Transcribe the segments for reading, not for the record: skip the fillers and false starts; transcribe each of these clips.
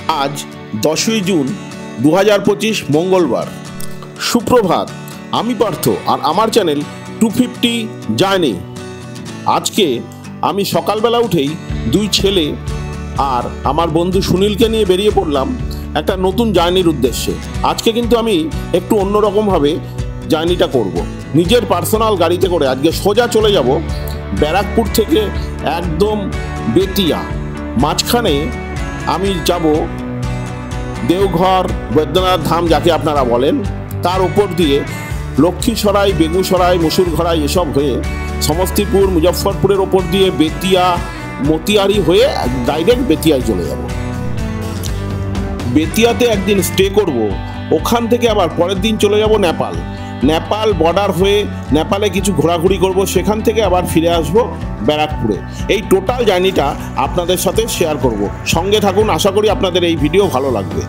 আজ 10ই জুন 2025 মঙ্গলবার। সুপ্রভাত, আমি পার্থ আর আমার চ্যানেল 250 জার্নি। আজকে আমি সকালবেলা উঠেই দুই ছেলে আর আমার বন্ধু সুনীলকে নিয়ে বেরিয়ে পড়লাম একটা নতুন জার্নির উদ্দেশ্যে। আজকে কিন্তু আমি একটু অন্যরকমভাবে জার্নিটা করব। নিজের পার্সোনাল গাড়িতে করে আজকে সোজা চলে যাব ব্যারাকপুর থেকে একদম বেতিয়া। মাঝখানে আমি যাব দেওঘর, বৈদ্যনাথ ধাম যাকে আপনারা বলেন, তার উপর দিয়ে লক্ষ্মীসরাই, বেগুসরাই, মুসুরঘরাই এসব হয়ে সমস্তিপুর, মুজফ্ফরপুরের ওপর দিয়ে বেতিয়া, মতিয়ারি হয়ে ডাইরেক্ট বেতিয়ায় চলে যাব। বেতিয়াতে একদিন স্টে করব, ওখান থেকে আবার পরের দিন চলে যাব নেপাল বর্ডার হয়ে নেপালে কিছু ঘোরাঘুরি করব, সেখান থেকে আবার ফিরে আসব ব্যারাকপুরে। এই টোটাল জার্নিটা আপনাদের সাথে শেয়ার করব। সঙ্গে থাকুন, আশা করি আপনাদের এই ভিডিও ভালো লাগবে।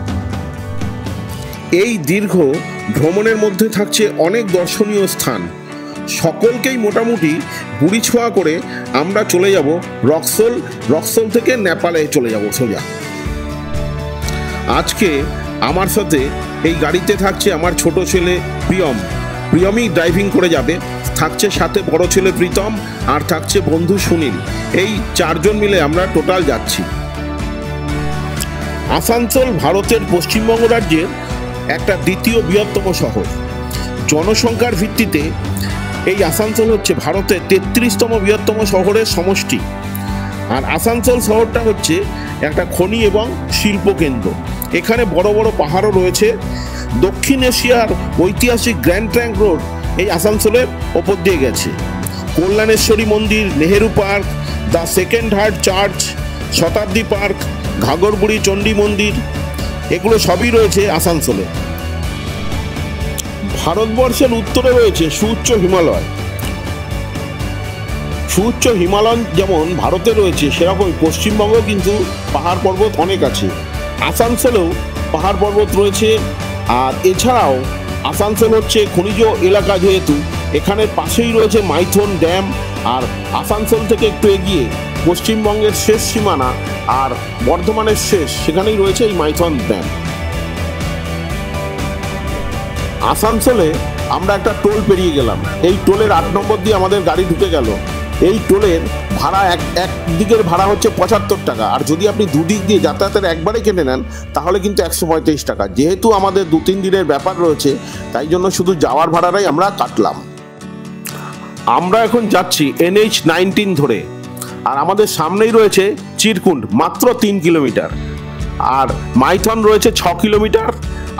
এই দীর্ঘ ভ্রমণের মধ্যে থাকছে অনেক দর্শনীয় স্থান। সকলকেই মোটামুটি বুড়ি ছোঁয়া করে আমরা চলে যাব রক্সোল থেকে নেপালে চলে যাব সোজা। আজকে আমার সাথে এই গাড়িতে থাকছে আমার ছোট ছেলে প্রিয়মই ড্রাইভিং করে যাবে, থাকছে সাথে বড় ছেলে প্রীতম, আর থাকছে বন্ধু সুনীল। এই চারজন মিলে আমরা টোটাল যাচ্ছি। আসানসোল ভারতের পশ্চিমবঙ্গ রাজ্যের একটা দ্বিতীয় বৃহত্তম শহর। জনসংখ্যার ভিত্তিতে এই আসানসোল হচ্ছে ভারতের 33তম বৃহত্তম শহরের সমষ্টি। আর আসানসোল শহরটা হচ্ছে একটা খনি এবং শিল্প কেন্দ্র। এখানে বড় বড় পাহাড়ও রয়েছে। দক্ষিণ এশিয়ার ঐতিহাসিক গ্র্যান্ড ট্রাঙ্ক রোড এই আসানসোলের ওপর দিয়ে গেছে। কল্যাণেশ্বরী মন্দির, Nehru park, the second heart church, Shatabdi park, Ghagarburi Chandi মন্দির, এগুলো সবই রয়েছে আসানসোলে। ভারতবর্ষের উত্তরে রয়েছে সুউচ্চ হিমালয়। যেমন ভারতে রয়েছে, সেরকম পশ্চিমবঙ্গেও কিন্তু পাহাড় পর্বত অনেক আছে। আসানসোলেও পাহাড় পর্বত রয়েছে। আর এছাড়াও আসানসোল হচ্ছে খনিজ এলাকা, যেহেতু এখানের পাশেই রয়েছে মাইথন ড্যাম। আর আসানসোল থেকে একটু এগিয়ে পশ্চিমবঙ্গের শেষ সীমানা আর বর্ধমানের শেষ, সেখানেই রয়েছে এই মাইথন ড্যাম। আসানসোলে আমরা একটা টোল পেরিয়ে গেলাম। এই টোলের 8 নম্বর দিয়ে আমাদের গাড়ি ঢুকে গেল। এই টোলের ভাড়া এক দিকের ভাড়া হচ্ছে 75 টাকা, আর যদি আপনি দুদিক দিয়ে যাতায়াতের একবারে কেটে নেন তাহলে কিন্তু 135 টাকা। যেহেতু আমাদের 2-3 দিনের ব্যাপার রয়েছে, তাই জন্য শুধু যাওয়ার ভাড়াটাই আমরা কাটলাম। আমরা এখন যাচ্ছি NH-19 ধরে, আর আমাদের সামনেই রয়েছে চিরকুণ্ড, মাত্র 3 কিলোমিটার। আর মাইথন রয়েছে 6 কিলোমিটার।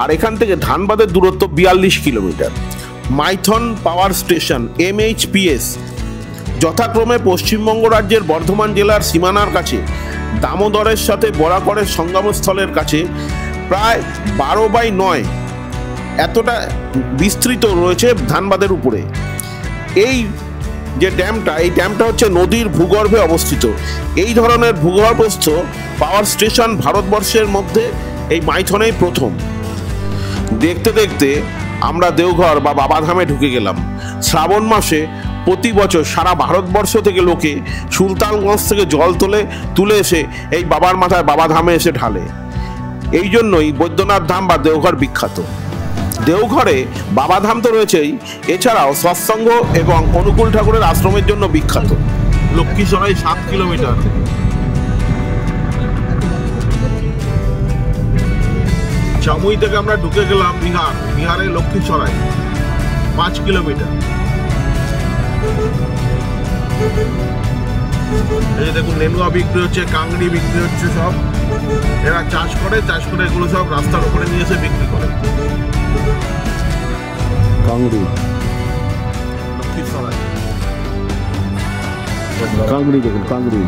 আর এখান থেকে ধানবাদের দূরত্ব 42 kilometre. Maithon power station MHPS যথাক্রমে পশ্চিমবঙ্গ রাজ্যের বর্ধমান জেলার সীমানার কাছে, দামোদরের সাথে বরাকরের সঙ্গমস্থলের কাছে, প্রায় 12/9 এতটা বিস্তৃত রয়েছে ধানবাদের উপরে। এই যে ড্যামটা হচ্ছে নদীর ভূগর্ভে অবস্থিত। এই ধরনের ভূগর্ভস্থ পাওয়ার স্টেশন ভারতবর্ষের মধ্যে এই মাইথনেই প্রথম। দেখতে দেখতে আমরা দেওঘর বা বাবাধামে ঢুকে গেলাম। শ্রাবণ মাসে প্রতি বছর সারা ভারতবর্ষ থেকে লোকে সুলতানগঞ্জ থেকে জল তুলে এসে এই বাবার মাথায় বাবাধামে এসে ঢালে। এই জন্যই বৈদ্যনাথ ধাম বা দেওঘর বিখ্যাত। দেওঘরে বাবাধাম তো রয়েছেই, এছাড়াও সৎসঙ্গ এবং অনুকূল ঠাকুরের আশ্রমের জন্য বিখ্যাত। লক্ষ্মীসরাই 7 কিলোমিটার। জামুই থেকে আমরা ঢুকে গেলাম বিহারে লক্ষ্মীসরাই 5 কিলোমিটার। এই দেখুন, নেনুয়া বিক্রি হচ্ছে, কাংড়ি বিক্রি হচ্ছে, সব এরা চাষ করে এগুলো সব রাস্তার উপরে নিয়ে এসে বিক্রি করে। কাংড়ি, লক্ষ্মীসরাই, কাংড়ি দেখুন, কাংড়ি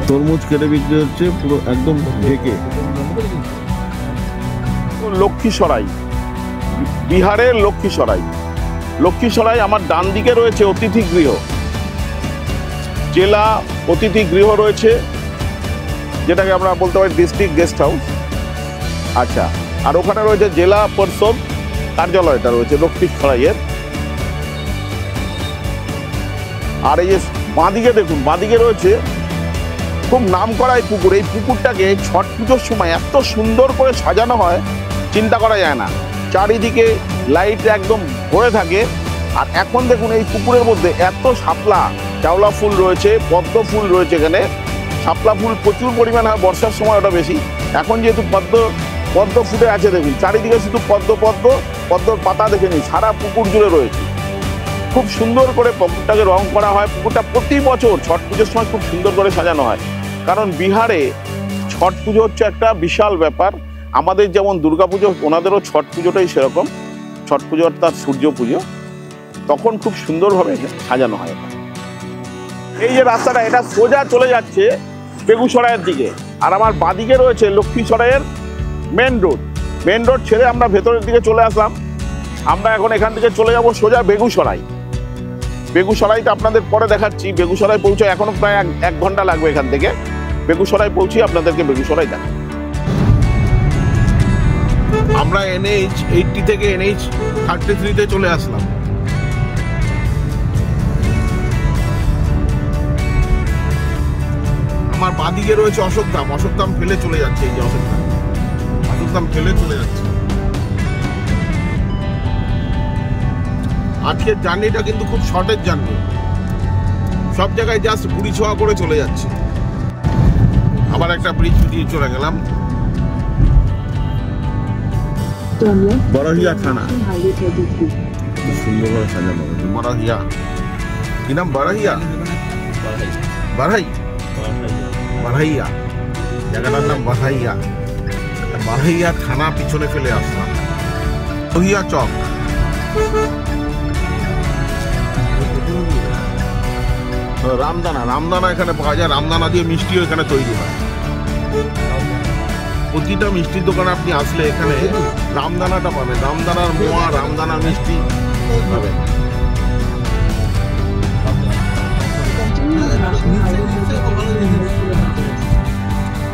তরমুজ কেটে বিক্রি হচ্ছে পুরো একদম ঢেকে। লক্ষ্মীসরাই, বিহারের লক্ষ্মীসরাই আমার ডান দিকে রয়েছে অতিথি গৃহ, জেলা অতিথি গৃহ রয়েছে, যেটাকে আমরা বলতে পারি ডিস্ট্রিক্ট গেস্ট হাউস। আচ্ছা, আর ওখানে রয়েছে জেলা পরিষদ কার্যালয়টা রয়েছে লক্ষ্মীসরাইয়ের। আর এই যে বাঁদিকে দেখুন, বাঁদিকে রয়েছে খুব নামকরা এই পুকুর। এই পুকুরটাকে ছট পুজোর সময় এত সুন্দর করে সাজানো হয়, চিন্তা করা যায় না। চারিদিকে লাইট একদম ভরে থাকে। আর এখন দেখুন এই পুকুরের মধ্যে এত শাপলা কেওড়া ফুল রয়েছে, পদ্ম ফুল রয়েছে। এখানে শাপলা ফুল প্রচুর পরিমাণে হয়, বর্ষার সময় ওটা বেশি। এখন যেহেতু পদ্ম ফুটে আছে, দেখুন চারিদিকে শুধু পদ্মর পাতা দেখে নিই, সারা পুকুর জুড়ে রয়েছে। খুব সুন্দর করে পুকুরটাকে রং করা হয়। পুকুরটা প্রতি বছর ছট পুজোর সময় খুব সুন্দর করে সাজানো হয়, কারণ বিহারে ছট পুজো হচ্ছে একটা বিশাল ব্যাপার। আমাদের যেমন দুর্গাপুজো, ওনাদেরও ছট পুজোটাই সেরকম। ছট পুজো অর্থাৎ সূর্য পুজো, তখন খুব সুন্দরভাবে সাজানো হয়। এই যে রাস্তাটা, এটা সোজা চলে যাচ্ছে বেগুসরাইয়ের দিকে, আর আমার বাঁদিকে রয়েছে লক্ষ্মীসরাইয়ের মেন রোড। মেন রোড ছেড়ে আমরা ভেতরের দিকে চলে আসলাম। আমরা এখন এখান থেকে চলে যাব সোজা বেগুসরাই। বেগুসরাইটা আপনাদের পরে দেখাচ্ছি। বেগুসরাই পৌঁছায় এখনো প্রায় এক ঘন্টা লাগবে এখান থেকে। বেগুসরাই পৌঁছে আপনাদেরকে বেগুসরাই দেখাবো। আমরা NH 80 থেকে NH 33-তে চলে আসলাম। আমার বাঁদিকে রয়েছে অশোকধাম। অশোকধাম ফেলে চলে যাচ্ছে, এই যে অশোকধাম ফেলে চলে যাচ্ছে। আজকের জার্নিটা কিন্তু খুব শর্টের জার্নি, সব জায়গায় জাস্ট বুড়ি ছোঁয়া করে চলে যাচ্ছে। আবার একটা ব্রিজ দিয়ে চলে গেলাম। বড়হিয়া থানা, সুন্দরভাবে সাজানো হয়েছে। বড়হিয়া, কি নাম? বড়হিয়া, বারহাইয়া, জায়গাটার নাম বারহাইয়া। বারহাইয়া থানা পিছনে ফেলে আসলাম। লোহিয়া চক, রামদানা এখানে পাওয়া যায়। রামদানা দিয়ে মিষ্টিও এখানে তৈরি হয়। প্রতিটা মিষ্টির দোকানে আপনি আসলে এখানে রামদানাটা পাবেন। রামদানার মোয়া, রামদানা মিষ্টি পাবেন।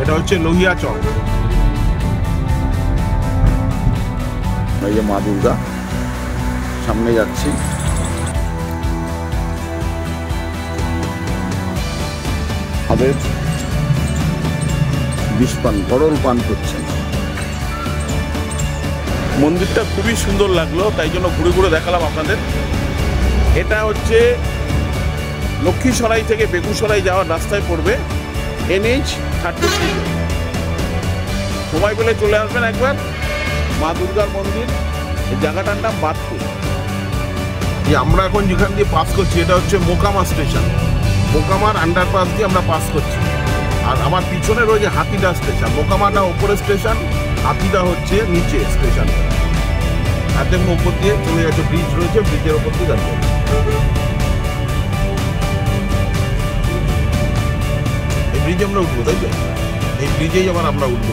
এটা হচ্ছে লোহিয়া চক। এই যে মা দুর্গা, সামনে যাচ্ছি। আমাদের বিষপান, গরল পান করছেন। মন্দিরটা খুবই সুন্দর লাগলো, তাই জন্য ঘুরে ঘুরে দেখালাম আপনাদের। এটা হচ্ছে লক্ষ্মীসরাই থেকে বেগুসরাই যাওয়ার রাস্তায় পড়বে, NH 33। সময় পেলে চলে আসবেন একবার। মা দুর্গার মন্দির, এই জায়গাটার নাম বাদপুর। আমরা এখন যেখান দিয়ে পাস করছি এটা হচ্ছে মোকামা স্টেশন। মোকামার আন্ডারপাস দিয়ে আমরা পাস করছি। আর আমার পিছনে রয়েছে হাতিদা স্টেশন। মোকামাটা ওপরে স্টেশন, হাতিদা হচ্ছে নিচে স্টেশন। আর দেখুন ওপর দিয়ে চলে যাচ্ছে, ব্রিজ রয়েছে, ব্রিজের ওপর দিয়ে যাচ্ছে। এই ব্রিজে আমরা উঠবো, তাই তো? এই ব্রিজেই আবার আমরা উঠবো।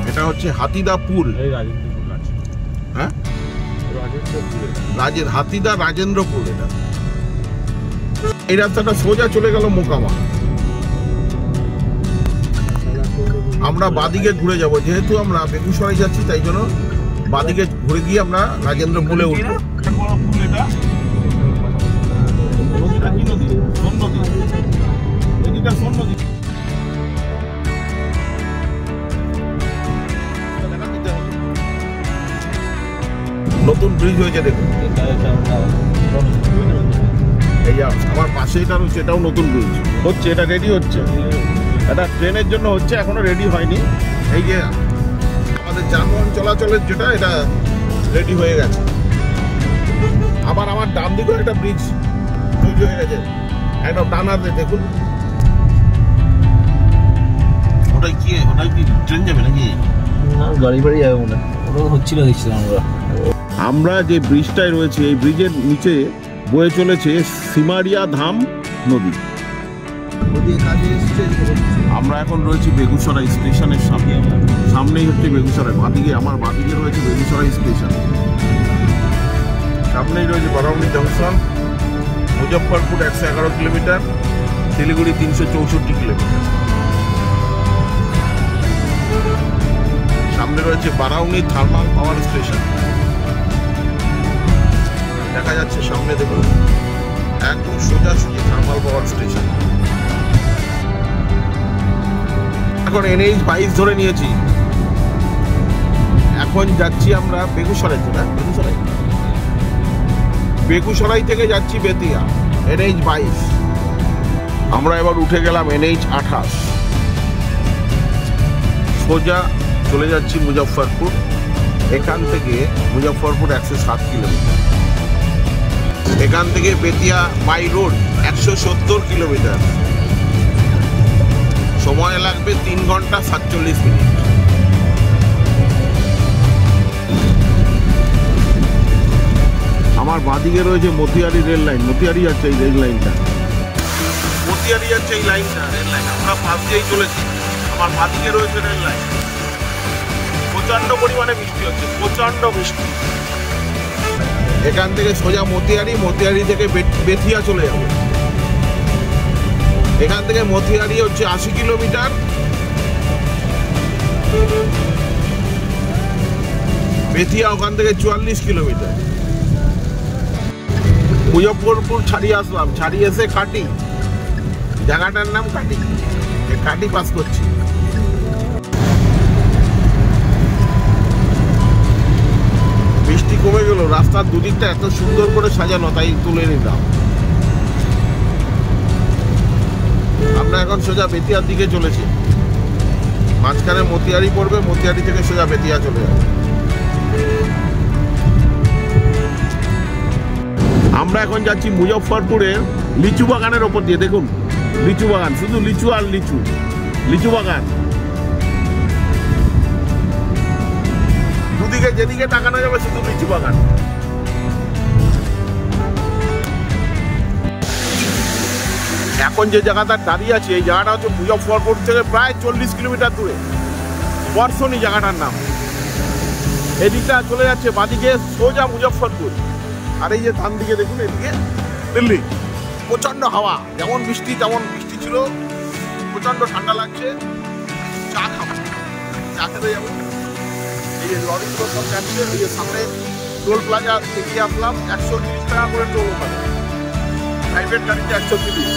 এটা হচ্ছে হাতিদা পুল। হ্যাঁ, হাতিদা রাজেন্দ্রপুর। এটা এই রাস্তাটা সোজা চলে গেল মোকামা। আমরা বাদিকে ঘুরে যাব, যেহেতু আমরা বেগুসরাই যাচ্ছি, তাই জন্য বাদিকে ঘুরে গিয়ে আমরা রাজেন্দ্রপুরে উঠবো। নতুন ব্রিজ হয়েছে দেখুন। এই আমার পাশে এটা রয়েছে, এটাও নতুন ব্রিজ হচ্ছে। এটা রেডি হচ্ছে, এটা ট্রেনের জন্য হচ্ছে, এখনো রেডি হয়নি। এই যে আমাদের যানবাহন চলাচলের যেটা, এটা রেডি হয়ে গেছে। আবার আমার ডান দিকেও একটা ব্রিজ তৈরি হয়ে গেছে, একদম ডানাতে দেখুন। ওটাই কি ট্রেন যাবে নাকি? গাড়ি বাড়ি যাবে মনে হচ্ছিল, দেখছিলাম আমরা যে ব্রিজটায় রয়েছে, এই ব্রিজের নিচে বয়ে চলেছে সিমারিয়া ধাম নদী। আমরা এখন রয়েছি বেগুসরাই স্টেশনের সামনে। সামনেই হচ্ছে বেগুসরাই। বাঁদিকে, আমার বাঁদিকে রয়েছে বেগুসরাই স্টেশন। সামনেই রয়েছে Barauni junction. Muzaffarpur 111 kilometre, Siliguri 364 kilometre. সামনে রয়েছে বারাউনি থার্মাল পাওয়ার স্টেশন, দেখা যাচ্ছে সামনে দেখুন, একদম সোজাসুজি থার্মাল পাওয়ার স্টেশন। এখন NH-22 ধরে নিয়েছি। এখন যাচ্ছি আমরা বেগুসরাই, বেগুসরাই থেকে যাচ্ছি বেতিয়া, NH-22। আমরা এবার উঠে গেলাম NH-28, সোজা চলে যাচ্ছি মুজফ্ফরপুর। এখান থেকে মুজফ্ফরপুর 107 কিলোমিটার, এখান থেকে বেতিয়া বাই রোড 170 কিলোমিটার, সময় লাগবে 3 ঘন্টা 47 মিনিট। আমার বাঁদিকে রয়েছে মতিয়ারি রেল লাইন, মতিয়ারি যাচ্ছে এই রেল লাইনটা, মতিয়ারি যাচ্ছে এই লাইনটা, রেল লাইন। আমরা পাশ দিয়েই চলেছি। আমার বাঁদিকে রয়েছে রেল লাইন। প্রচন্ড পরিমাণে বৃষ্টি হচ্ছে, প্রচন্ড বৃষ্টি। এখান থেকে সোজা মতিয়ারি, মতিয়ারি থেকে বেথিয়া চলে যাবো। এখান থেকে মতিয়ারি হচ্ছে 80 কিলোমিটার, বেথিয়া ওখান থেকে 44 কিলোমিটার। মুজফ্ফরপুর ছাড়িয়ে আসলাম, ছাড়িয়ে এসে কাটি, জায়গাটার নাম কাটি, কাটি পাস করছি। বৃষ্টি কমে গেল, রাস্তার দুদিকটা এত সুন্দর করে সাজানো, তাই তুলে নিলাম। আমরা এখন সোজা বেতিয়ার দিকে চলেছি, মাঝখানে মতিয়ারি পড়বে, মতিয়ারি থেকে সোজা বেতিয়া চলে যাবে। আমরা এখন যাচ্ছি মুজফ্ফরপুরের লিচু বাগানের ওপর দিয়ে। দেখুন লিচু বাগান, শুধু লিচু আর লিচু, লিচু বাগান। দুদিকে যেদিকে তাকানো যাবে শুধু লিচু বাগান। এখন যে জায়গাটা দাঁড়িয়ে আছে, এই জায়গাটা হচ্ছে মুজফ্ফরপুর থেকে প্রায় 40 কিলোমিটার দূরে, বর্ষণী জায়গাটার নাম। এদিকটা চলে যাচ্ছে বাঁদিকে সোজা মুজফ্ফরপুর, আর এই যে ডান দিকে দেখুন এদিকে দিল্লি। প্রচন্ড হাওয়া, যেমন বৃষ্টি তেমন বৃষ্টি ছিল, প্রচন্ড ঠান্ডা লাগছে। চা খাবো, চা খেতে যাবো। এই যে লরিগুলো সব যাচ্ছে, এই যে সামনে টোল প্লাজা থেকে আসলাম, 130 টাকা করে টোল ওখানে, প্রাইভেট গাড়িতে 130।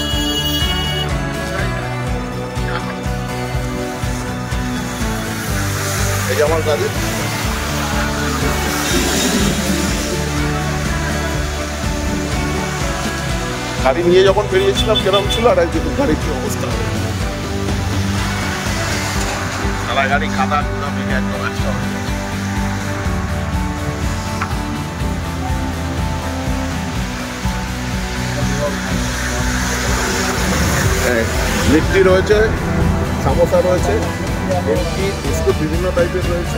এই যে আমার গাড়ি, গাড়ি নিয়ে যখন বেরিয়েছিলাম কেরম ছিল, আর একদিন গাড়ির কি অবস্থা, সারা গাড়ি খাদা খুদা মেঘে একদম একটা। লিট্টি রয়েছে, সামোসা রয়েছে, বিস্কুট বিভিন্ন টাইপের রয়েছে।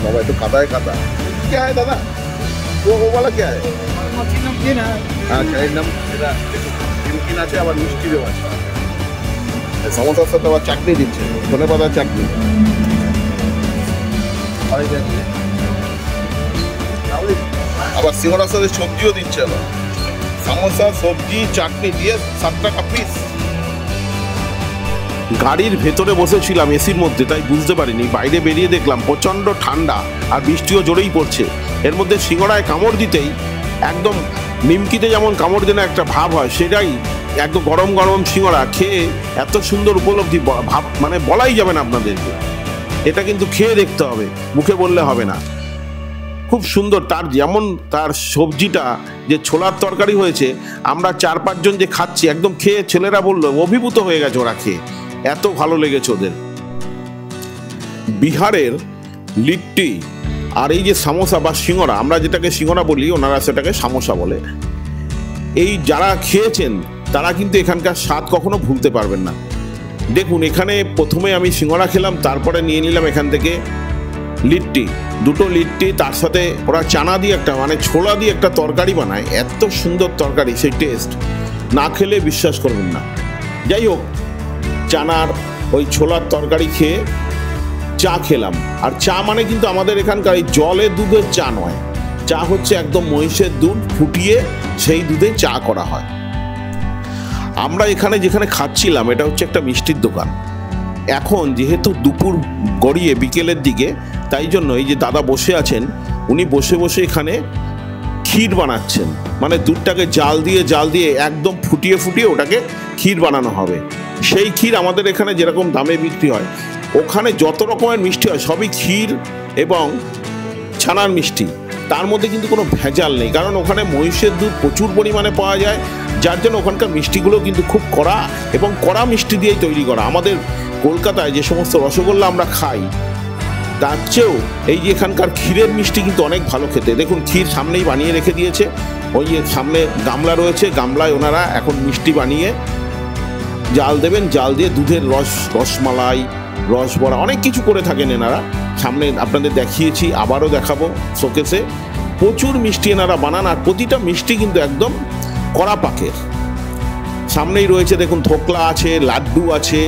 বাবা একটু কাদায় কাদা। কে হয় দাদা? वो वाला क्या है? हाँ चाय नमकीन আছে, আবার মিষ্টিও আছে। সমোসার সাথে আবার চাটনি দিচ্ছে, ধনেপাতার চাটনি। আবার সিঙ্গাড়ার সাথে সবজিও দিচ্ছে, আবার সমোসা সবজি চাটনি দিয়ে 7 টাকা পিস। গাড়ির ভেতরে বসেছিলাম এসির মধ্যে, তাই বুঝতে পারিনি। বাইরে বেরিয়ে দেখলাম প্রচণ্ড ঠান্ডা আর বৃষ্টিও জোরেই পড়ছে। এর মধ্যে সিঙ্গাড়ায় কামড় দিতেই একদম নিমকিতে যেমন কামড় দিনে একটা ভাব হয়, সেটাই একদম গরম গরম সিঙ্গাড়া খেয়ে এত সুন্দর উপলব্ধি, ভাব মানে বলাই যাবে না আপনাদেরকে। এটা কিন্তু খেয়ে দেখতে হবে, মুখে বললে হবে না। খুব সুন্দর, তার যেমন তার সবজিটা যে ছোলার তরকারি হয়েছে, আমরা 4-5 জন যে খাচ্ছি, একদম খেয়ে ছেলেরা বললো অভিভূত হয়ে গেছে ওরা খেয়ে, এত ভালো লেগেছে ওদের। বিহারের লিট্টি আর এই যে সামোসা বা সিঙ্গাড়া, আমরা যেটাকে সিঙ্গাড়া বলি, ওনারা সেটাকে সামোসা বলে। এই যারা খেয়েছেন তারা কিন্তু এখানকার স্বাদ কখনো ভুলতে পারবেন না। দেখুন এখানে প্রথমে আমি সিঙ্গাড়া খেলাম, তারপরে নিয়ে নিলাম এখান থেকে লিট্টি, 2টো লিট্টি, তার সাথে ওরা চানা দিয়ে একটা মানে ছোলা দিয়ে একটা তরকারি বানায়, এত সুন্দর তরকারি, সেই টেস্ট না খেলে বিশ্বাস করবেন না। যাই হোক, চানার ওই ছোলার তরকারি খেয়ে চা খেলাম। আর চা মানে কিন্তু আমাদের এখানকার এই জলে দুধের চা নয়, চা হচ্ছে একদম মহিষের দুধ ফুটিয়ে সেই দুধে চা করা হয়। আমরা এখানে যেখানে খাচ্ছিলাম, এটা হচ্ছে একটা মিষ্টির দোকান। এখন যেহেতু দুপুর গড়িয়ে বিকেলের দিকে, তাই জন্য এই যে দাদা বসে আছেন, উনি বসে বসে এখানে ক্ষীর বানাচ্ছেন, মানে দুধটাকে জাল দিয়ে একদম ফুটিয়ে ওটাকে ক্ষীর বানানো হবে। সেই ক্ষীর আমাদের এখানে যেরকম দামে বিক্রি হয়, ওখানে যত রকমের মিষ্টি হয় সবই ক্ষীর এবং ছানার মিষ্টি। তার মধ্যে কিন্তু কোনো ভেজাল নেই, কারণ ওখানে মহিষের দুধ প্রচুর পরিমাণে পাওয়া যায়, যার জন্য ওখানকার মিষ্টিগুলো কিন্তু খুব কড়া এবং কড়া মিষ্টি দিয়েই তৈরি করা। আমাদের কলকাতায় যে সমস্ত রসগোল্লা আমরা খাই তার চেয়েও এই যে এখানকার ক্ষীরের মিষ্টি কিন্তু অনেক ভালো খেতে। দেখুন ক্ষীর সামনেই বানিয়ে রেখে দিয়েছে, ওই যে সামনে গামলা রয়েছে, গামলায় ওনারা এখন মিষ্টি বানিয়ে জাল দেবেন, জাল দিয়ে দুধের রসমালাই, রসবড়া অনেক কিছু করে থাকেন এনারা। সামনে আপনাদের দেখিয়েছি, আবারও দেখাবো শোকেসে। প্রচুর মিষ্টি এনারা বানান, আর প্রতিটা মিষ্টি কিন্তু একদম কড়া পাকের। সামনেই রয়েছে দেখুন ধোকলা আছে, লাড্ডু আছে,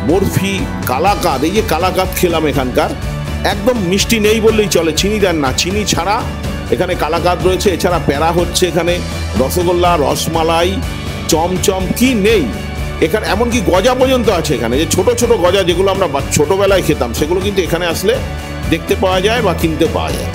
বরফি, কালাকাঁদ। এই যে কালাকাঁদ খেলাম এখানকার, একদম মিষ্টি নেই বললেই চলে, চিনি দেন না, চিনি ছাড়া এখানে কালাকাঁদ রয়েছে। এছাড়া প্যারা হচ্ছে এখানে, রসগোল্লা, রসমালাই, চমচম, কি নেই এখানে, এমনকি গজা পর্যন্ত আছে এখানে। যে ছোট ছোট গজা যেগুলো আমরা ছোটবেলায় খেতাম, সেগুলো কিন্তু এখানে আসলে দেখতে পাওয়া যায় বা কিনতে পাওয়া যায়।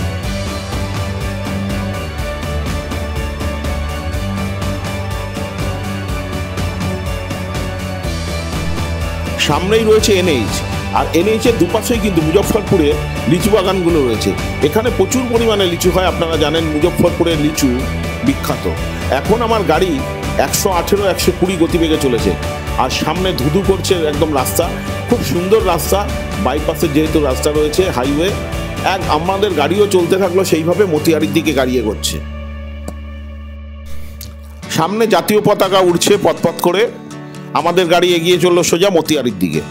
সামনেই রয়েছে এনএইচ, আর এনএইচের দুপাশেই কিন্তু মুজফ্ফরপুরে লিচু বাগানগুলো রয়েছে। এখানে প্রচুর পরিমাণে লিচু হয়, আপনারা জানেন মুজফ্ফরপুরের লিচু বিখ্যাত। এখন আমার গাড়ি 118 120 গতিবেগে চলেছে, আর সামনে ধুধু করছে একদম রাস্তা, খুব সুন্দর রাস্তা, বাইপাসের যেহেতু রাস্তা রয়েছে, হাইওয়ে। আমাদের গাড়িও চলতে থাকলো সেইভাবে, মতিহারির দিকে গাড়ি এগোচ্ছে। সামনে জাতীয় পতাকা উড়ছে পথ করে, আমাদের গাড়ি এগিয়ে চললো সোজা মতিহারির দিকে।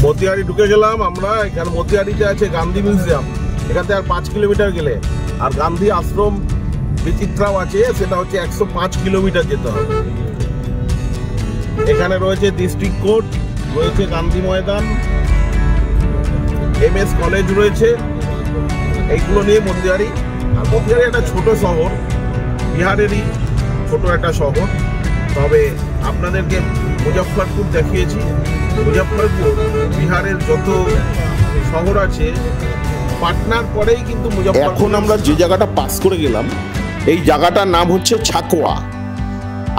মতিহারি ঢুকে গেলাম আমরা। এখানে মতিহারিতে আছে গান্ধী মিউজিয়াম, এখান থেকে আর 5 কিলোমিটার গেলে। আর গান্ধী আশ্রম বিচিত্রাও আছে, সেটা হচ্ছে 105 কিলোমিটার যেতে হবে। এখানে রয়েছে ডিস্ট্রিক্ট কোর্ট, রয়েছে গান্ধী ময়দান, MS কলেজ রয়েছে, এইগুলো নিয়ে মতিহারি। আর মতিহারি একটা ছোট শহর, বিহারেরই ছোট একটা শহর। তবে আপনাদেরকে মুজফ্ফরপুর দেখিয়েছি। মুজফ্ফরপুর বিহারের যত শহর আছে, পাটনার পরেই কিন্তু মুজফ্ফরপুর। এখন আমরা যে জায়গাটা পাস করে গেলাম, এই জায়গাটার নাম হচ্ছে ছাকোয়া।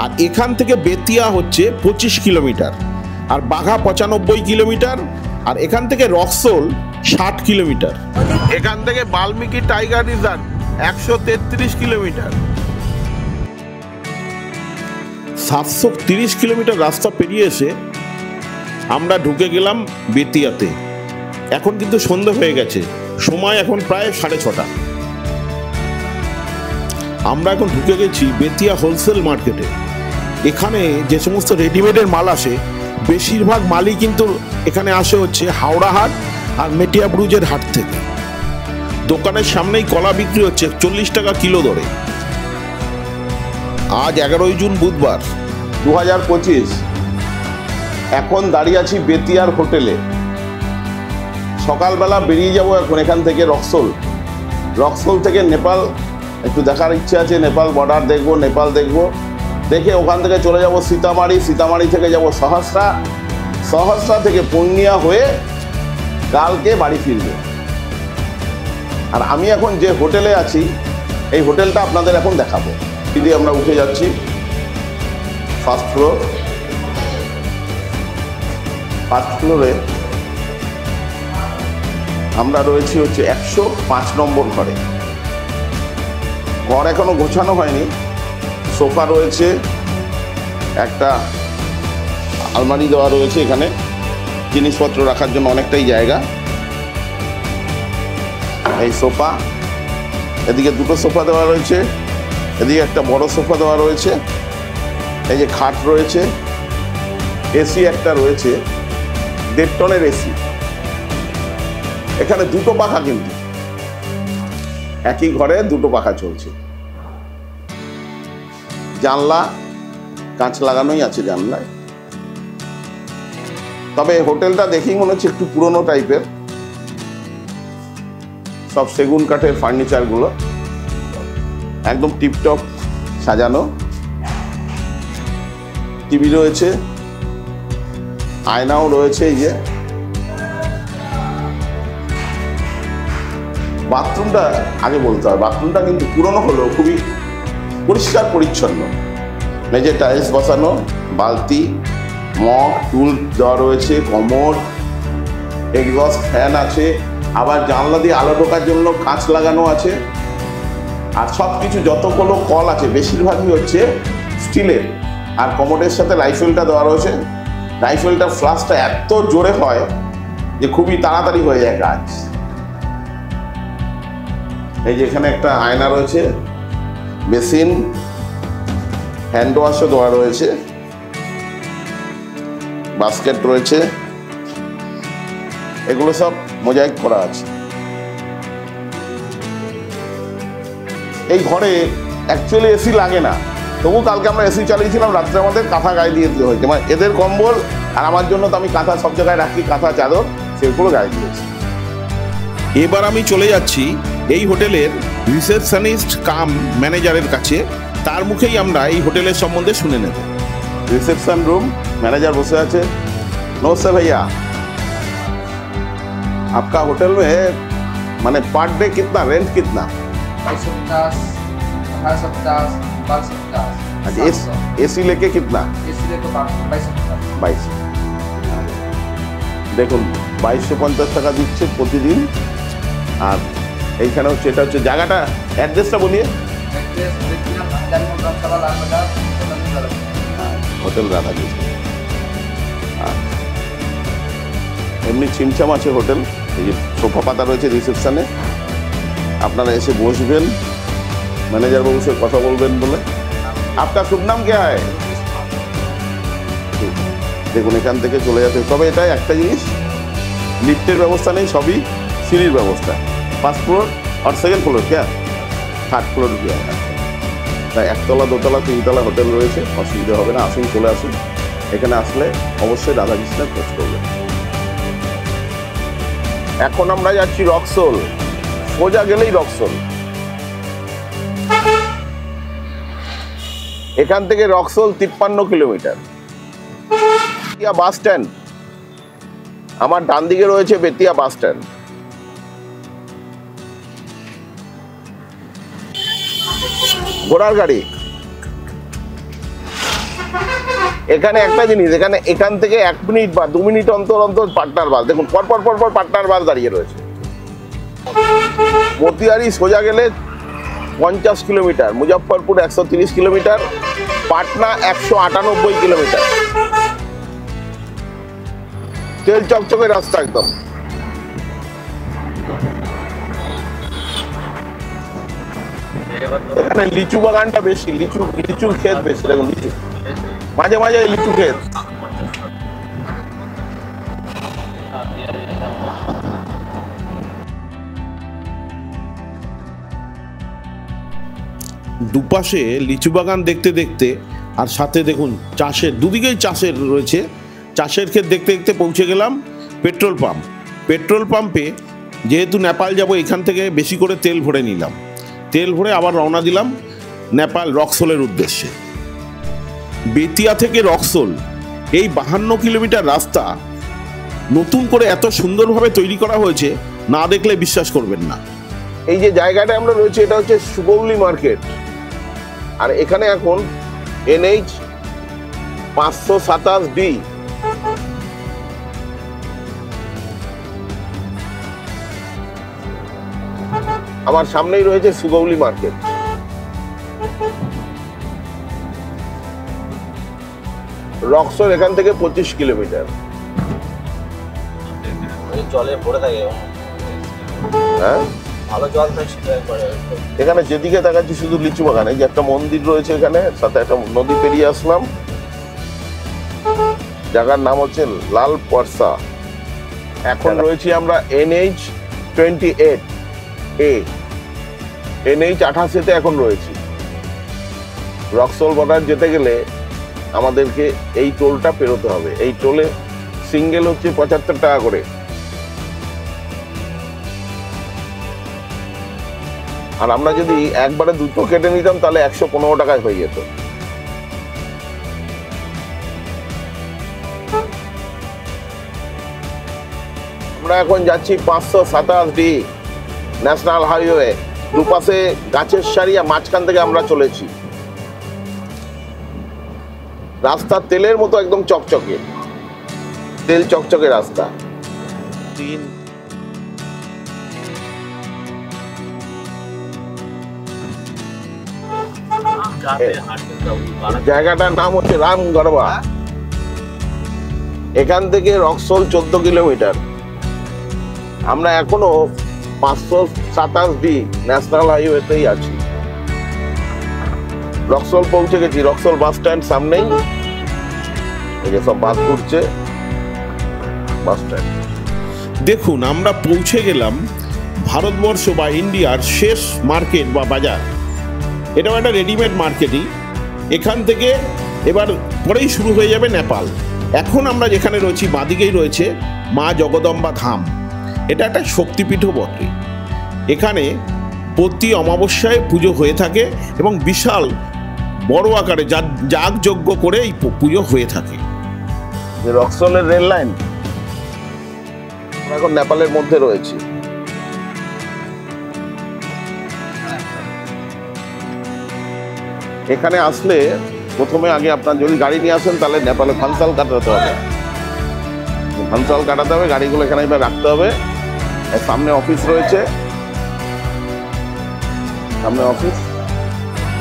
আর এখান থেকে বেতিয়া হচ্ছে 25 কিলোমিটার, আর বাঘা 95 কিলোমিটার, আর এখান থেকে রক্সোল 60 কিলোমিটার। এখান থেকে Valmiki tiger reserve 133 kilometre. 730 kilometre রাস্তা পেরিয়ে এসে আমরা ঢুকে গেলাম বেতিয়াতে। এখন কিন্তু সন্ধ্যা হয়ে গেছে, সময় এখন প্রায় 6:30। আমরা এখন ঢুকে গেছি বেতিয়া হোলসেল মার্কেটে। এখানে যে সমস্ত রেডিমেডের মাল আসে, বেশিরভাগ মালই কিন্তু এখানে আসে হচ্ছে হাওড়া হাট আর মেটিয়া ব্রুজের হাট থেকে। দোকানের সামনেই কলা বিক্রি হচ্ছে 40 টাকা কিলো দরে। আজ 11 জুন বুধবার 2025। এখন দাঁড়িয়ে আছি বেতিয়ার হোটেলে। সকালবেলা বেরিয়ে যাব এখন এখান থেকে রক্সোল থেকে নেপাল একটু দেখার ইচ্ছে আছে, নেপাল বর্ডার দেখবো, নেপাল দেখবো, দেখে ওখান থেকে চলে যাব সীতামারি থেকে যাব সহস্রা থেকে পূর্ণিয়া হয়ে কালকে বাড়ি ফিরবে। আর আমি এখন যে হোটেলে আছি, এই হোটেলটা আপনাদের এখন দেখাবো। দিদি আমরা উঠে যাচ্ছি ফার্স্ট ফ্লোরে আমরা রয়েছি হচ্ছে 105 নম্বর ঘরে। ঘর এখনো গোছানো হয়নি, সোফা রয়েছে, একটা আলমারি দেওয়া রয়েছে, এখানে জিনিসপত্র রাখার জন্য অনেকটাই জায়গা। এই সোফা, এদিকে দুটো সোফা দেওয়া রয়েছে, এদিকে একটা বড় সোফা দেওয়া রয়েছে, এই যে খাট রয়েছে, এসি একটা রয়েছে, 1.5 টনের এসি। এখানে দুটো পাখা, কিন্তু একই ঘরে দুটো পাখা চলছে। জানলা কাঁচ লাগানোই আছে জানলায়। তবে হোটেলটা দেখেই মনে হচ্ছে একটু পুরনো টাইপের, সব সেগুন কাঠের ফার্নিচারগুলো একদম টিপটপ সাজানো। টিভি রয়েছে, আয়নাও রয়েছে, এই যে বাথরুমটা আগে বলতে হয়, বাথরুমটা কিন্তু পুরনো হলেও খুবই পরিষ্কার পরিচ্ছন্ন। মেঝে টাইলস বসানো, বালতি, মগ, টুল দেওয়া রয়েছে, কমোড, এক্সস্ট ফ্যান আছে, আবার জানলা দিয়ে আলো ঢোকার জন্য কাঁচ লাগানো আছে। আর সব কিছু যতগুলো কল আছে বেশিরভাগই হচ্ছে স্টিলের। আর কমোডের সাথে রাইফেলটা দেওয়া রয়েছে। রাইফেলটা ফ্লাশটা এত জোরে হয় যে খুবই তাড়াতাড়ি হয়ে যায় কাজ। এই যে এখানে একটা আয়না রয়েছে, বেসিন, হ্যান্ড ওয়াশও দেওয়া রয়েছে, বাস্কেট রয়েছে, এগুলো সব মোজাইক করা আছে। এই ঘরে অ্যাকচুয়ালি এসি লাগে না, তবু কালকে আমরা এসি চালিয়েছিলাম, রাত্রে আমাদের কাঁথা গায়ে দিয়ে দিতে হয়েছে। মানে এদের কম্বল আর আমার জন্য তো আমি কাঁথা সব জায়গায় রাখি, কাঁথা চাদর সেগুলো গায়ে দিয়েছি। এবার আমি চলে যাচ্ছি এই হোটেলের রিসেপশনিস্ট কাম ম্যানেজারের কাছে, তার মুখেই আমরা এই হোটেলের সম্বন্ধে শুনে নেব। রিসেপশন রুম, ম্যানেজার বসে আছে। নমস্তে भैया, आपका होटल में माने पर डे कितना रेंट कितना? 250, 1850, 1250। अच्छा, एसी लेके कितना? एसी लेके 2250। 22। দেখুন 2250 টাকা দিচ্ছে প্রতিদিন। আর এইখানে হচ্ছে, এটা হচ্ছে জায়গাটা, অ্যাড্রেসটা বলিয়ে। एड्रेस देखिए हजारीबाग रामसभा लाल बाजार হোটেল রাধাকৃষ্ণ। এমনি ছিমছাম আছে হোটেল। এই যে সোফা পাতা রয়েছে রিসেপশনে, আপনারা এসে বসবেন, ম্যানেজার বাবুর সাথে কথা বলবেন বলে। আপনার শুভ নাম কে হয়? দেখুন এখান থেকে চলে যাচ্ছে। তবে এটাই একটা জিনিস, লিফটের ব্যবস্থা নেই, সবই সিঁড়ির ব্যবস্থা। ফার্স্ট ফ্লোর আর সেকেন্ড ফ্লোর কে, থার্ড ফ্লোর কে। তাই একতলা, দোতলা, তিনতলা হোটেল রয়েছে, অসুবিধা হবে না। আসুন, চলে আসুন। এখানে আসলে অবশ্যই রাধাকৃষ্ণের খোঁজ করবেন। এখন আমরা যাচ্ছি রক্সোল, সোজা গেলেই রক্সোল। এখান থেকে Raxaul 53 kilometre. Bettiah bus stand, আমার ডান দিকে রয়েছে বেতিয়া বাস স্ট্যান্ড। ঘোড়ার গাড়ি। এখানে একটা জিনিস, এখান থেকে 1 মিনিট বা 2 মিনিট অন্তর অন্তর পার্টনার বাস, দেখুন পরপর পার্টনার বাস দাঁড়িয়ে রয়েছে। মতিয়ারি সোজা গেলে 50 kilometre, Muzaffarpur 130 kilometre, Patna 198 kilometre. তেল চকচকে রাস্তা একদম। এখানে লিচু বাগানটা বেশি, লিচুর ক্ষেত বেশি। দেখুন লিচু, মাঝে মাঝে লিচু ক্ষেত। দুপাশে লিচু বাগান দেখতে দেখতে, আর সাথে দেখুন চাষের, দুদিকেই চাষের রয়েছে। চাষের ক্ষেত দেখতে দেখতে পৌঁছে গেলাম পেট্রোল পাম্প। পেট্রোল পাম্পে যেহেতু নেপাল যাব, এখান থেকে বেশি করে তেল ভরে নিলাম। তেল ভরে আবার রওনা দিলাম নেপাল রক্সোলের উদ্দেশ্যে। বেতিয়া থেকে রক্সোল এই 52 কিলোমিটার রাস্তা নতুন করে এত সুন্দরভাবে তৈরি করা হয়েছে, না দেখলে বিশ্বাস করবেন না। এই যে জায়গাটা আমরা রয়েছে, এটা হচ্ছে সুগৌলি মার্কেট। আর এখানে এখন NH 527D। আমার সামনেই রয়েছে সুগৌলি মার্কেট। রক্সোল এখান থেকে 25 কিলোমিটার। জলে ভরে থাকে, হ্যাঁ ভালো জল থাকে। এখানে যেদিকে দেখাচ্ছি শুধু লিচু বাগান। এই যে একটা মন্দির রয়েছে এখানে, সাথে একটা নদী পেরিয়ে আসলাম। জায়গার নাম হচ্ছে লাল পরসা। এখন রয়েছি আমরা NH 28A, NH 28তে এখন রয়েছি। রক্সোল বর্ডার যেতে গেলে আমাদেরকে এই টোলটা পেরোতে হবে। এই টোলে সিঙ্গেল হচ্ছে 75 টাকা করে। আর আমরা যদি একবারে দুটো কেটে নিতাম তাহলে 115 টাকায় হয়ে যেত। আমরা এখন যাচ্ছি 527D। ন্যাশনাল হাইওয়ে, দুপাশে গাছের সারি, আর মাঝখান থেকে আমরা চলেছি। রাস্তা তেলের মতো একদম চকচকে, তেল চকচকে রাস্তা। জায়গাটার নাম হচ্ছে রামগড়বা। এখান থেকে রক্সোল 14 কিলোমিটার। আমরা এখনো 527 ন্যাশনাল হাইওয়েতেই আছি। রক্সোল পৌঁছে গেছি। রক্সোল বাস স্ট্যান্ড সামনেই, এই যে সব বাস ঘুরছে, বাস স্ট্যান্ড। দেখুন, আমরা পৌঁছে গেলাম ভারতবর্ষ বা ইন্ডিয়ার শেষ মার্কেট বা বাজার। এটাও একটা রেডিমেড মার্কেটই। এখান থেকে এবার পরেই শুরু হয়ে যাবে নেপাল। এখন আমরা যেখানে রয়েছি বাঁদিকেই রয়েছে মা জগদম্বা ধাম। এটা একটা শক্তিপীঠও বটে। এখানে প্রতি অমাবস্যায় পুজো হয়ে থাকে এবং বিশাল বড় আকারে যাগযজ্ঞ করে এই পুজো হয়ে থাকে। যে রক্সোলের রেল লাইন, এখন নেপালের মধ্যে রয়েছে। এখানে আসলে প্রথমে আগে আপনার যদি গাড়ি নিয়ে আসেন তাহলে নেপালে ভানসাল কাটাতে হবে। ভানসাল কাটাতে হবে, গাড়িগুলো এখানে এবার রাখতে হবে। সামনে অফিস রয়েছে, সামনে অফিস।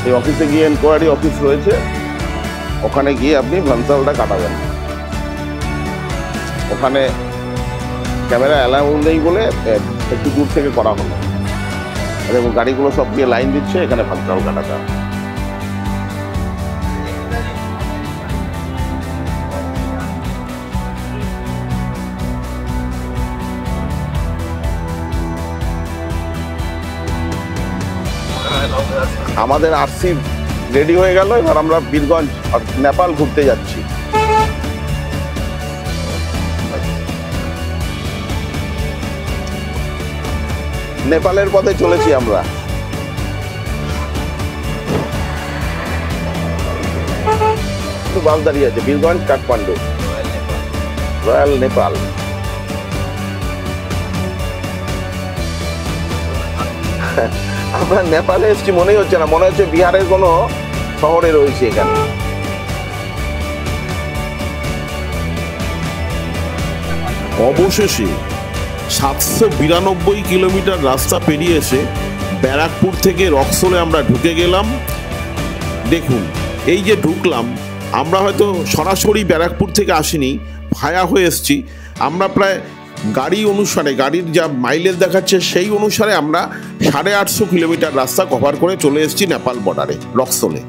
এই অফিসে গিয়ে এনকোয়ারি অফিস রয়েছে, ওখানে গিয়ে আপনি ভানসালটা কাটাবেন। ওখানে ক্যামেরা অ্যালাউ নেই বলে একটু দূর থেকে করা হলো। এবং গাড়িগুলো সব গিয়ে লাইন দিচ্ছে, এখানে ভানসাল কাটাতে হবে। আমাদের আরসি রেডি হয়ে গেল। এবার আমরা বীরগঞ্জ নেপাল ঘুরতে যাচ্ছি। নেপালের পথে চলেছি আমরা। বাস দাঁড়িয়ে আছে, বীরগঞ্জ কাঠমান্ডু, রয়্যাল নেপাল। আমরা নেপালে এসেছি মনেই হচ্ছে না, মনে হচ্ছে বিহারের কোনো শহরে রয়েছে এখানে। অবশেষে 792 কিলোমিটার রাস্তা পেরিয়ে এসে ব্যারাকপুর থেকে রক্সোলে আমরা ঢুকে গেলাম। দেখুন, এই যে ঢুকলাম, আমরা হয়তো সরাসরি ব্যারাকপুর থেকে আসিনি, ভায়া হয়ে এসেছি। আমরা প্রায় গাড়ি অনুসারে, গাড়ির যা মাইলেজ দেখাচ্ছে সেই অনুসারে আমরা 850 কিলোমিটার রাস্তা কভার করে চলে এসেছি নেপাল বর্ডারে, রক্সোলে।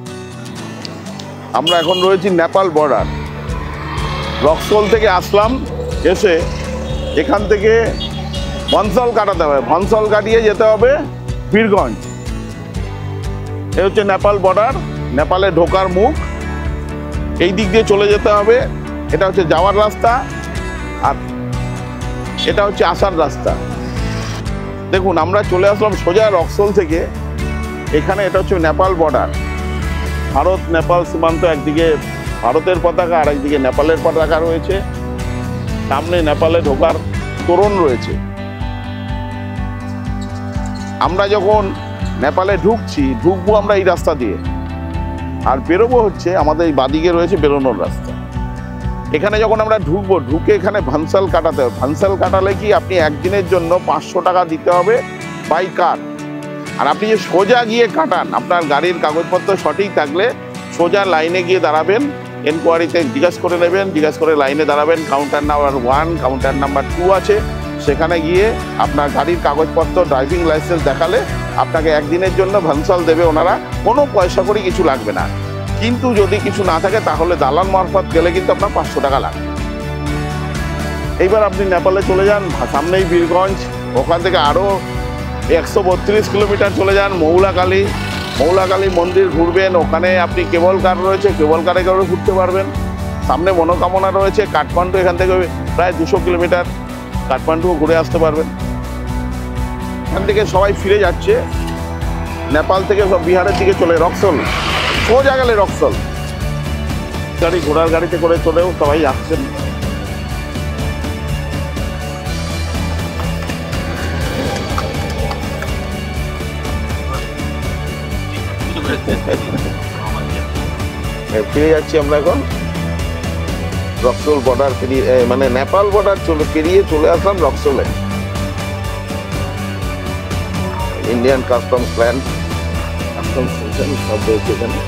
আমরা এখন রয়েছি নেপাল বর্ডার। রক্সোল থেকে আসলাম, এসে এখান থেকে ভানসাল কাটাতে হবে। ভানসাল কাটিয়ে যেতে হবে বীরগঞ্জ। এ হচ্ছে নেপাল বর্ডার, নেপালে ঢোকার মুখ। এই দিক দিয়ে চলে যেতে হবে। এটা হচ্ছে যাওয়ার রাস্তা, আর এটা হচ্ছে আসার রাস্তা। দেখুন, আমরা চলে আসলাম সোজা রক্সোল থেকে। এখানে এটা হচ্ছে নেপাল বর্ডার। ভারত নেপাল সীমান্ত, একদিকে ভারতের পতাকা আর একদিকে নেপালের পতাকা রয়েছে। সামনে নেপালে ঢোকার তোরণ রয়েছে। আমরা যখন নেপালে ঢুকবো আমরা এই রাস্তা দিয়ে, আর বেরোবো হচ্ছে আমাদের এই বাদিকে রয়েছে বেরোনোর রাস্তা। এখানে যখন আমরা ঢুকে এখানে ভানসাল কাটাতে হবে। ভানসাল কাটালে কি আপনি একদিনের জন্য 500 টাকা দিতে হবে বাই কার। আর আপনি যে সোজা গিয়ে কাটান, আপনার গাড়ির কাগজপত্র সঠিক থাকলে সোজা লাইনে গিয়ে দাঁড়াবেন, এনকোয়ারিতে জিজ্ঞাসা করে নেবেন, জিজ্ঞাসা করে লাইনে দাঁড়াবেন। কাউন্টার নাম্বার 1, কাউন্টার নাম্বার 2 আছে, সেখানে গিয়ে আপনার গাড়ির কাগজপত্র, ড্রাইভিং লাইসেন্স দেখালে আপনাকে একদিনের জন্য ভানসাল দেবে ওনারা। কোনো পয়সা করে কিছু লাগবে না। কিন্তু যদি কিছু না থাকে তাহলে দালাল মারফত গেলে কিন্তু আপনার 500 টাকা লাগবে। এইবার আপনি নেপালে চলে যান, সামনেই বীরগঞ্জ। ওখান থেকে আরও 132 কিলোমিটার চলে যান মৌলাকালী মন্দির ঘুরবেন। ওখানে আপনি কেবল কার রয়েছে, কেবল কারে করে ঘুরতে পারবেন। সামনে মনোকামনা রয়েছে। কাঠমান্ডু এখান থেকে প্রায় 200 কিলোমিটার, কাঠমান্ডুও ঘুরে আসতে পারবেন। এখান থেকে সবাই ফিরে যাচ্ছে নেপাল থেকে, সব বিহারের দিকে চলে রক্সোল। সোজা গেলে রক্সোল। গাড়ি, ঘোড়ার গাড়িতে করে চলেও সবাই আসছেন। ফিরে যাচ্ছি আমরা এখন রক্সোল বর্ডার পেরিয়ে মানে নেপাল বর্ডার পেরিয়ে চলে আসলাম রক্সোলে। Indian customs plant, customs station সব রয়েছে এখানে।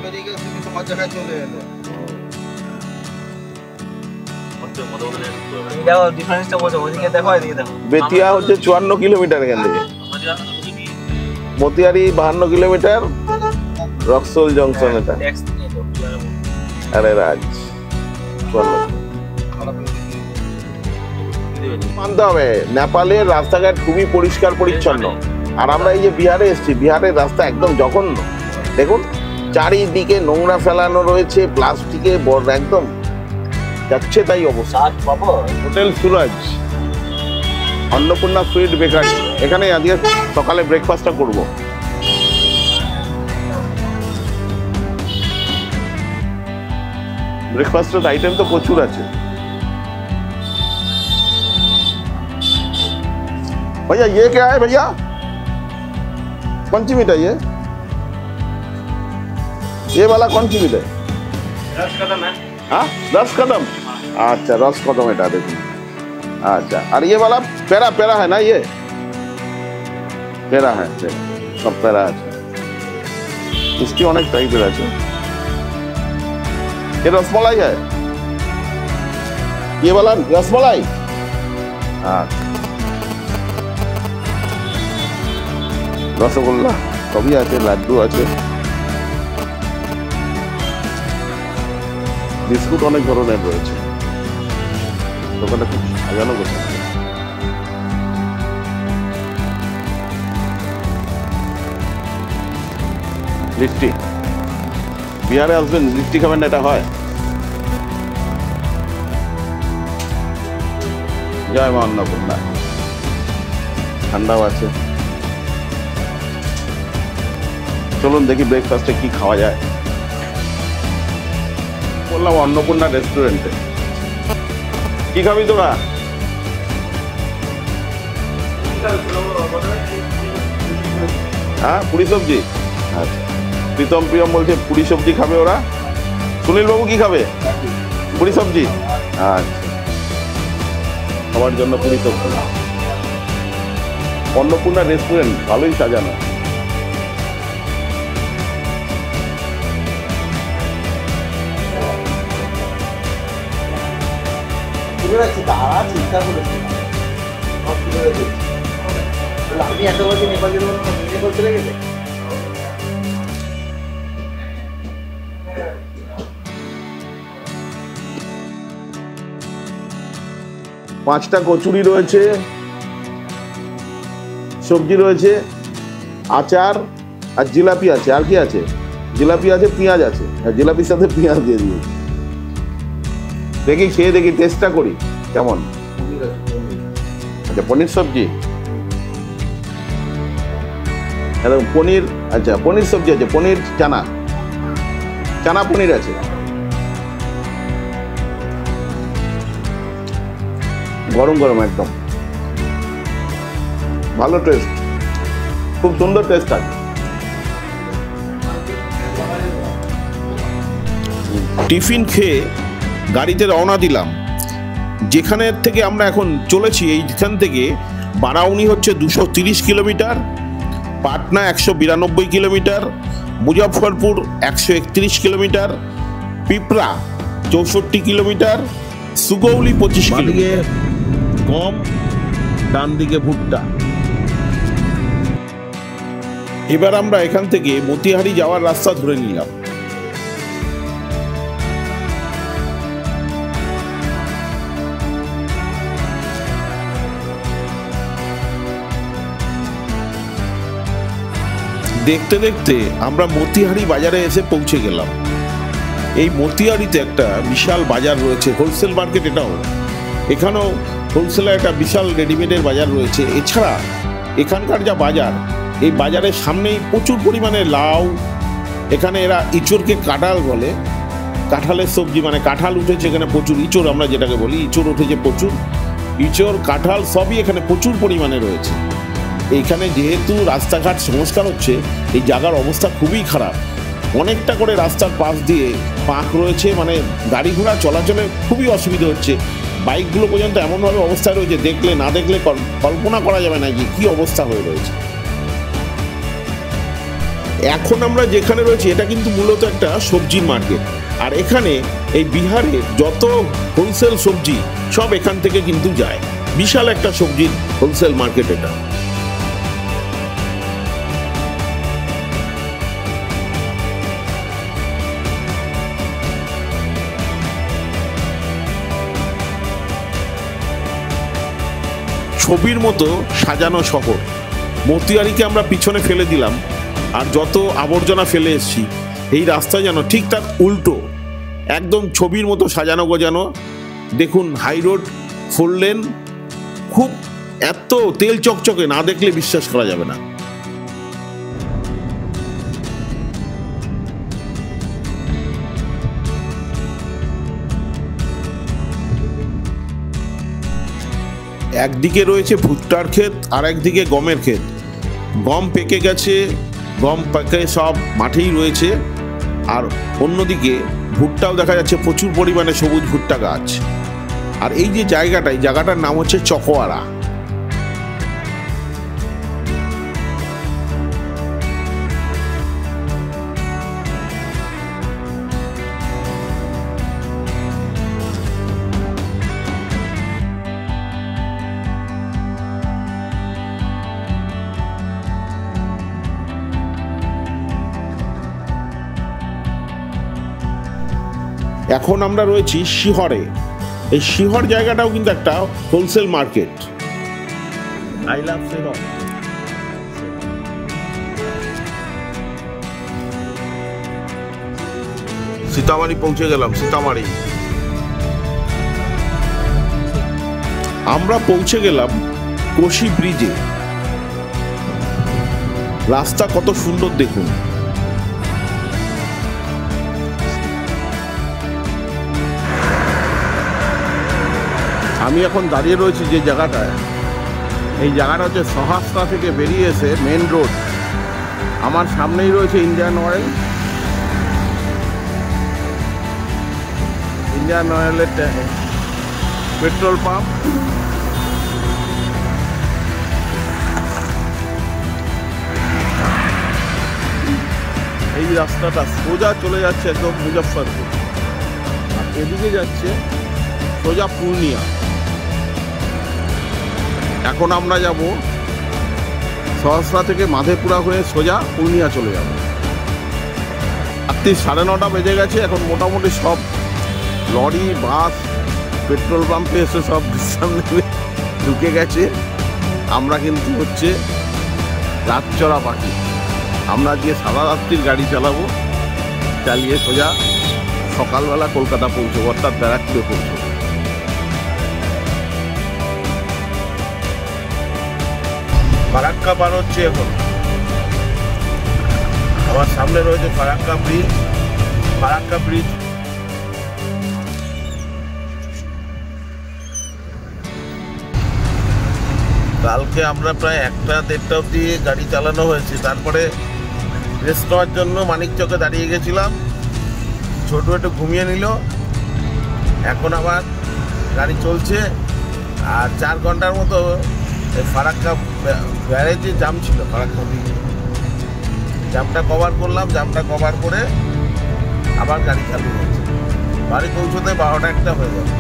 বেরিয়ে গেছে, তুমি তোমার জায়গায় চলে এলে। দেখো ডিফারেন্সটা বোঝো, ওদিকে দেখো এদিকে দেখো। বেতিয়া হচ্ছে 54 কিলোমিটার এখান থেকে, মতিয়ারি 52 কিলোমিটার, রক্সোল জংশন এটা। আরে রাজ 54 মানতে হবে, নেপালের রাস্তাঘাট খুবই পরিষ্কার পরিচ্ছন্ন। আর আমরা এই যে বিহারে এসেছি, বিহারের রাস্তা একদম জঘন্য। দেখুন চারিদিকে নোংরা ফেলানো রয়েছে, প্লাস্টিকে একদম যাচ্ছে তাই অবস্থা। Hotel Suraj, Annapurna sweet bakery, এখানে আজকে সকালে ব্রেকফাস্টটা করব। ব্রেকফাস্টের আইটেম তো প্রচুর আছে। भैया ये क्या है भैया? कौन सी मिठाई है ये वाला? कौन सी मिठाई? रस कदम है। हाँ रस कदम, अच्छा रस कदम এটা দেখুন। আচ্ছা আর ये वाला पेड़ा पेड़ा है ना? ये पेड़ा है, सब पेड़ा আছে। इसकी অনেক টাইপের আছে। ये रसमलाई है, ये वाला रसमलाई। अच्छा রসগোল্লা সবই আছে, লাড্ডু আছে, বিস্কুট অনেক ধরনের রয়েছে। দোকানটা খুব সাজানো গোছানো। লিট্টি, বিহারে আসবেন লিট্টি খাবেন না, এটা হয়। জয় মা অন্নপূর্ণা। ঠান্ডাও আছে। চলুন দেখি ব্রেকফাস্টে কি খাওয়া যায়। বললাম অন্নপূর্ণা রেস্টুরেন্টে। কি খাবি তোরা? হ্যাঁ পুরি সবজি। আচ্ছা প্রীতম প্রিয়ম বলছে পুরি সবজি খাবে ওরা। সুনীল বাবু কি খাবে? পুরি সবজি। আচ্ছা সবার জন্য পুরি সবজি। অন্নপূর্ণা রেস্টুরেন্ট ভালোই সাজানো। তারা চিন্তা করেছি আমি এত বছর নেপাল নেপাল চলে গেছে। পাঁচটা কচুরি রয়েছে, সবজি রয়েছে, আচার আর জিলাপি আছে। আর কি আছে? জিলাপি আছে, পেঁয়াজ আছে, আর জিলাপির সাথে পেঁয়াজ দিয়ে দিয়েছে। দেখি খেয়ে দেখি, টেস্টটা করি কেমন। আচ্ছা পনির সবজি, পনির। আচ্ছা পনির সবজি আছে, পনির চানা, চানা পনির আছে। গরম গরম একদম ভালো টেস্ট, খুব সুন্দর টেস্ট আছে। টিফিন খেয়ে গাড়িতে রওনা দিলাম। যেখানে থেকে আমরা এখন চলেছি, এইখান থেকে বারাউনি হচ্ছে 230 kilometre, Patna 192 kilometre, Muzaffarpur 131 kilometre, Pipra 64 kilometre, Sugauli 25 kilometre. গম, ডান দিকে ভুট্টা। এবার আমরা এখান থেকে মতিহারি যাওয়ার রাস্তা ধরে নিলাম। দেখতে দেখতে আমরা মতিহারি বাজারে এসে পৌঁছে গেলাম। এই মতিহারিতে একটা বিশাল বাজার রয়েছে, হোলসেল মার্কেট এটাও। এখানেও হোলসেলের একটা বিশাল রেডিমেডের বাজার রয়েছে। এছাড়া এখানকার যা বাজার, এই বাজারের সামনেই প্রচুর পরিমাণে লাউ, এখানে এরা ইঁচড়কে কাঁঠাল বলে, কাঁঠালের সবজি, মানে কাঁঠাল উঠেছে এখানে প্রচুর, ইঁচড় আমরা যেটাকে বলি, ইঁচড় উঠেছে প্রচুর, ইঁচড় কাঁঠাল সবই এখানে প্রচুর পরিমাণে রয়েছে। এইখানে যেহেতু রাস্তাঘাট সংস্কার হচ্ছে, এই জায়গার অবস্থা খুবই খারাপ। অনেকটা করে রাস্তার পাশ দিয়ে পাঁক রয়েছে, মানে গাড়ি ঘোড়া চলাচলে খুবই অসুবিধা হচ্ছে। বাইকগুলো পর্যন্ত এমনভাবে অবস্থায় রয়েছে, দেখলে না দেখলে কল্পনা করা যাবে না যে কী অবস্থা হয়ে রয়েছে। এখন আমরা যেখানে রয়েছি এটা কিন্তু মূলত একটা সবজির মার্কেট, আর এখানে এই বিহারে যত হোলসেল সবজি সব এখান থেকে কিন্তু যায়। বিশাল একটা সবজির হোলসেল মার্কেট এটা। ছবির মতো সাজানো শহর। মতিয়ারিকে আমরা পিছনে ফেলে দিলাম, আর যত আবর্জনা ফেলে এসেছি এই রাস্তা যেন ঠিক তার উল্টো, একদম ছবির মতো সাজানো গোজানো। দেখুন হাই রোড, 4 লেন, খুব এত তেল চকচকে, না দেখলে বিশ্বাস করা যাবে না। একদিকে রয়েছে ভুট্টার ক্ষেত, আর একদিকে গমের ক্ষেত। গম পেকে গেছে, গম পেকে সব মাঠেই রয়েছে, আর অন্যদিকে ভুট্টাও দেখা যাচ্ছে, প্রচুর পরিমাণে সবুজ ভুট্টা গাছ। আর এই যে জায়গাটা, এই জায়গাটার নাম হচ্ছে চকোয়ারা। এখন আমরা রয়েছি শিহরে। এই শিহর জায়গাটাও কিন্তু একটা wholesale market. I love Sheohar. Sitamarhi পৌঁছে গেলাম, সীতামারি। আমরা পৌঁছে গেলাম কোশি ব্রিজে। রাস্তা কত সুন্দর দেখুন। আমি এখন দাঁড়িয়ে রয়েছি যে জায়গাটায়, এই জায়গাটা হচ্ছে সহস্রা থেকে বেরিয়ে এসে মেন রোড। আমার সামনেই রয়েছে ইন্ডিয়ান অয়েল। ইন্ডিয়ান অয়েলের পেট্রোল পাম্প। এই রাস্তাটা সোজা চলে যাচ্ছে একদম মুজফ্ফরপুর, আর এদিকে যাচ্ছে সোজা পূর্ণিয়া। এখন আমরা যাব সহস্রা থেকে মাধেপুরা হয়ে সোজা পূর্ণিয়া চলে যাব। রাত্রি 9:30 বেজে গেছে। এখন মোটামুটি সব লরি, বাস পেট্রোল পাম্পে এসে সব বিশ্রাম নেবে ঢুকে গেছে। আমরা কিন্তু হচ্ছে রাতচরা পাখি। আমরা গিয়ে সারা রাত্রির গাড়ি চালাবো, চালিয়ে সোজা সকালবেলা কলকাতা পৌঁছবো, অর্থাৎ ব্যারাকপুরে পৌঁছবো। ফারাক্কা পার হচ্ছে এখন। আমার সামনে রয়েছে ফারাক্কা ব্রিজ। ফারাক্কা ব্রিজ কালকে আমরা প্রায় 1টা-1:30 অবধি গাড়ি চালানো হয়েছে। তারপরে রেস্ট নেওয়ার জন্য মানিকচকে দাঁড়িয়ে গেছিলাম, ছোট একটু ঘুমিয়ে নিল। এখন আবার গাড়ি চলছে, আর 4 ঘন্টার মতো ফারাক্কা ব্যারেজে জাম ছিল। ফারাক্কা ব্রিজে জামটা কভার করলাম, জামটা কভার করে আবার গাড়ি চালু হচ্ছে। বাড়ি পৌঁছতে 12টা-1টা হয়ে যাবে।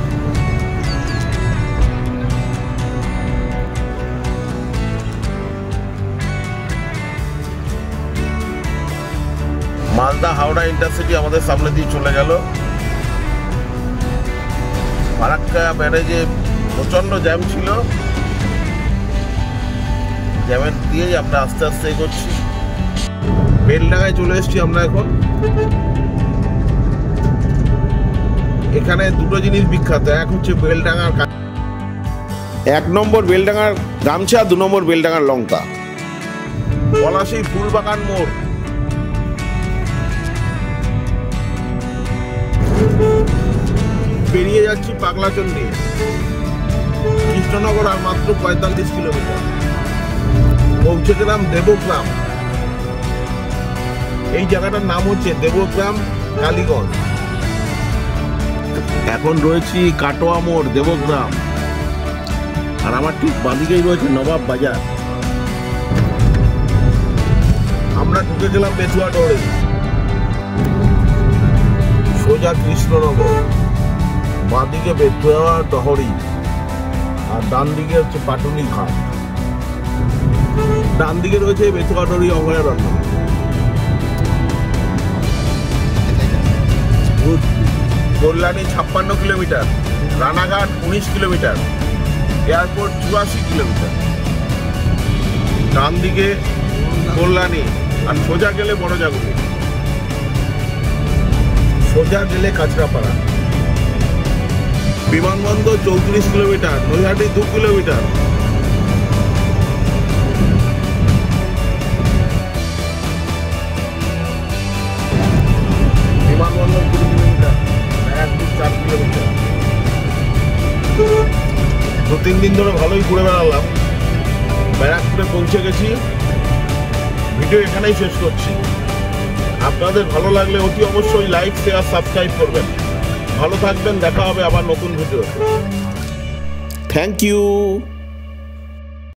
মালদা হাওড়া ইন্টারসিটি আমাদের সামনে দিয়ে চলে গেল। ফারাক্কা ব্যারেজে প্রচন্ড জ্যাম ছিল, জ্যামের দিয়েই আমরা আস্তে আস্তে এগোচ্ছি। বেলডাঙায় চলে এসেছি আমরা এখন। এখানে দুটো জিনিস বিখ্যাত, এক হচ্ছে বেলডাঙার 1 নম্বর বেলডাঙ্গার গামছা, 2 নম্বর বেলডাঙ্গার লঙ্কা। পলাশী ফুলবাগান মোড়। পেরিয়ে যাচ্ছি পাগলাচন্ডী। কৃষ্ণনগর আর মাত্র 45 কিলোমিটার। পৌঁছে গেলাম দেবগ্রাম। এই জায়গাটার নাম হচ্ছে দেবগ্রাম কালীগঞ্জ। এখন রয়েছি কাটোয়া মোড়, দেবগ্রাম। আর আমার ঠিক বাদিকেই রয়েছে নবাব বাজার। আমরা ঢুকে গেলাম বেতুয়া ডোরে। সোজা কৃষ্ণনগর, বাদিকে বেতুয়া ডহরি, আর ডান দিকে হচ্ছে পাটুলি ঘাট। ডান দিকে রয়েছে বেতুয়া ডহরি অভয়ারণ্য। Kalyani 56 kilometre, Ranaghat 19 kilometre, airport 84 kilometre. ডান দিকে কল্যাণী, আর সোজা গেলে বড়জাগুলি, সোজা গেলে কাঁচরাপাড়া। বিমানবন্দর 34 কিলোমিটার, নৈহাটি 2 কিলোমিটার। বিমানবন্দর 20 কিলোমিটার, ব্যারাকপুর 4 কিলোমিটার। 2-3 দিন ধরে ভালোই ঘুরে বেড়ালাম। ব্যারাকপুরে পৌঁছে গেছি। ভিডিও এখানেই শেষ করছি। আপনাদের ভালো লাগলে অতি অবশ্যই লাইক, শেয়ার, সাবস্ক্রাইব করবেন। ভালো থাকবেন, দেখা হবে আবার নতুন ভিডিও। Thank you.